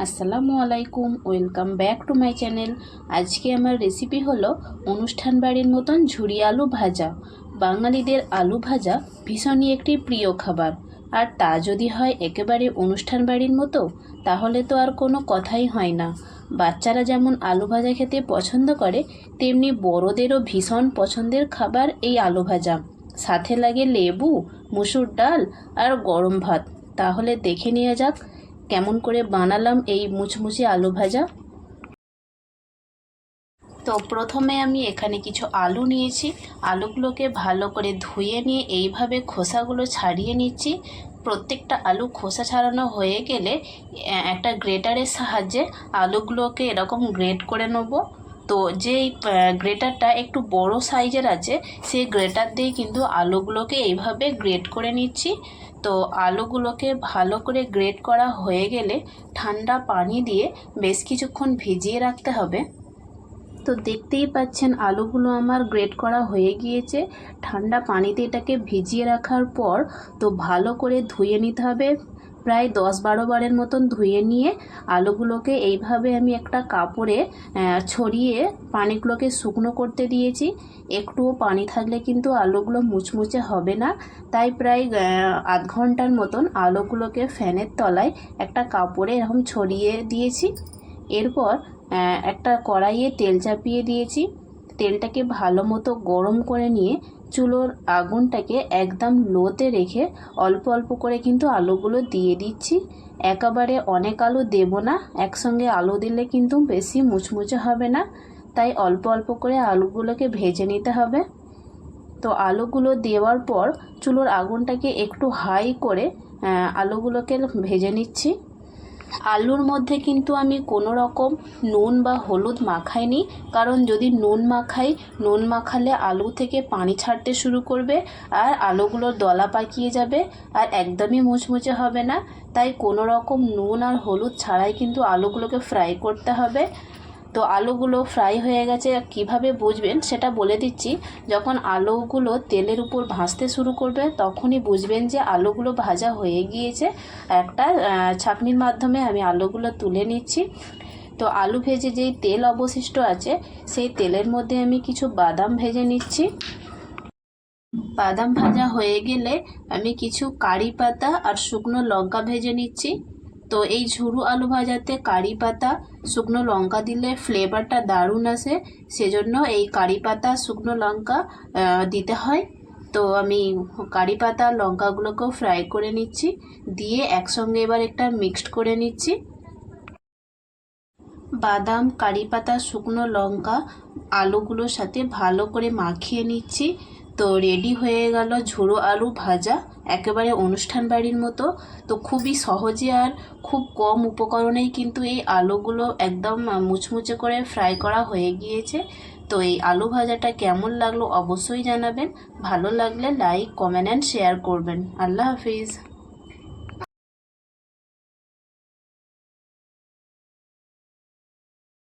আসসালামু আলাইকুম, welcome back to my channel. আজকে আমার রেসিপি হলো অনুষ্ঠান বাড়ির মতন ঝুরি আলু ভাজা। বাঙালিদের আলু ভাজা ভীষণই একটি প্রিয় খাবার, আর তা যদি হয় একেবারে অনুষ্ঠান বাড়ির মতো, তাহলে তো আর কোনো কথাই হয় না। বাচ্চারা যেমন আলু ভাজা খেতে পছন্দ করে, তেমনি বড়োদেরও ভীষণ পছন্দের খাবার এই আলু ভাজা। সাথে লাগে লেবু, মুসুর ডাল আর গরম ভাত। তাহলে দেখে নেওয়া যাক কেমন করে বানালাম এই মুচমুচে আলু ভাজা। তো প্রথমে আমি এখানে কিছু আলু নিয়েছি। আলুগুলোকে ভালো করে ধুয়ে নিয়ে এইভাবে খোসাগুলো ছাড়িয়ে নিচ্ছি। প্রত্যেকটা আলু খোসা ছাড়ানো হয়ে গেলে একটা গ্রেটারের সাহায্যে আলুগুলোকে এরকম গ্রেট করে নেব। তো যেই গ্রেটারটা একটু বড় সাইজের আছে, সেই গ্রেটার দিয়ে কিন্তু আলুগুলোকে এইভাবে গ্রেট করে নিচ্ছি। তো আলুগুলোকে ভালো করে গ্রেট করা হয়ে গেলে ঠান্ডা পানি দিয়ে বেশ কিছুক্ষণ ভিজিয়ে রাখতে হবে। তো দেখতেই পাচ্ছেন আলুগুলো আমার গ্রেট করা হয়ে গিয়েছে। ঠান্ডা পানিতে এটাকে ভিজিয়ে রাখার পর তো ভালো করে ধুয়ে নিতে হবে। প্রায় 10-12 বারের মতন ধুয়ে নিয়ে আলুগুলোকে এইভাবে আমি একটা কাপড়ে ছড়িয়ে পানিগুলোকে শুকনো করতে দিয়েছি। একটুও পানি থাকলে কিন্তু আলুগুলো মুচমুচে হবে না। তাই প্রায় আধ ঘন্টার মতন আলুগুলোকে ফ্যানের তলায় একটা কাপড়ে এরকম ছড়িয়ে দিয়েছি। এরপর একটা কড়াইয়ে তেল চাপিয়ে দিয়েছি। তেলটাকে ভালো মতো গরম করে নিয়ে চুলোর আগুনটাকে একদম লোতে রেখে অল্প অল্প করে কিন্তু আলুগুলো দিয়ে দিচ্ছি। একেবারে অনেক আলু দেব না, একসঙ্গে আলু দিলে কিন্তু বেশি মুচমুচে হবে না। তাই অল্প অল্প করে আলুগুলোকে ভেজে নিতে হবে। তো আলুগুলো দেওয়ার পর চুলোর আগুনটাকে একটু হাই করে আলুগুলোকে ভেজে নিচ্ছি। আলুর মধ্যে কিন্তু আমি কোনো রকম নুন বা হলুদ মাখাইনি, কারণ যদি নুন মাখালে আলু থেকে পানি ছাড়তে শুরু করবে আর আলুগুলো দলা পাকিয়ে যাবে আর একদমই মুচমুচে হবে না। তাই কোনো রকম নুন আর হলুদ ছাড়াই কিন্তু আলুগুলোকে ফ্রাই করতে হবে। তো আলুগুলো ফ্রাই হয়ে গেছে কিভাবে বুঝবেন সেটা বলে দিচ্ছি। যখন আলুগুলো তেলের উপর ভাসতে শুরু করবে তখনই বুঝবেন যে আলুগুলো ভাজা হয়ে গিয়েছে। একটা ছাঁকনির মাধ্যমে আমি আলুগুলো তুলে নিচ্ছি। তো আলু ভেজে যেই তেল অবশিষ্ট আছে সেই তেলের মধ্যে আমি কিছু বাদাম ভেজে নিচ্ছি। বাদাম ভাজা হয়ে গেলে আমি কিছু কারি পাতা আর শুকনো লঙ্কা ভেজে নিচ্ছি। তো এই ঝুরু আলু ভাজাতে কারি পাতা শুকনো লঙ্কা দিলে ফ্লেভারটা দারুণ আসে, সেজন্য এই কারি পাতা শুকনো লঙ্কা দিতে হয়। তো আমি কারি পাতা লঙ্কাগুলোকেও ফ্রাই করে নিচ্ছি, দিয়ে একসঙ্গে এবার একটা মিক্সড করে নিচ্ছি। বাদাম, কারি পাতা, শুকনো লঙ্কা আলুগুলোর সাথে ভালো করে মাখিয়ে নিচ্ছি। তো রেডি হয়ে গেল ঝুরো আলু ভাজা, একেবারে অনুষ্ঠান বাড়ির মতো। তো খুবই সহজে আর খুব কম উপকরণেই কিন্তু এই আলুগুলো একদম মুচমুচে করে ফ্রাই করা হয়ে গিয়েছে। তো এই আলু ভাজাটা কেমন লাগলো অবশ্যই জানাবেন। ভালো লাগলে লাইক, কমেন্ট অ্যান্ড শেয়ার করবেন। আল্লাহ হাফিজ।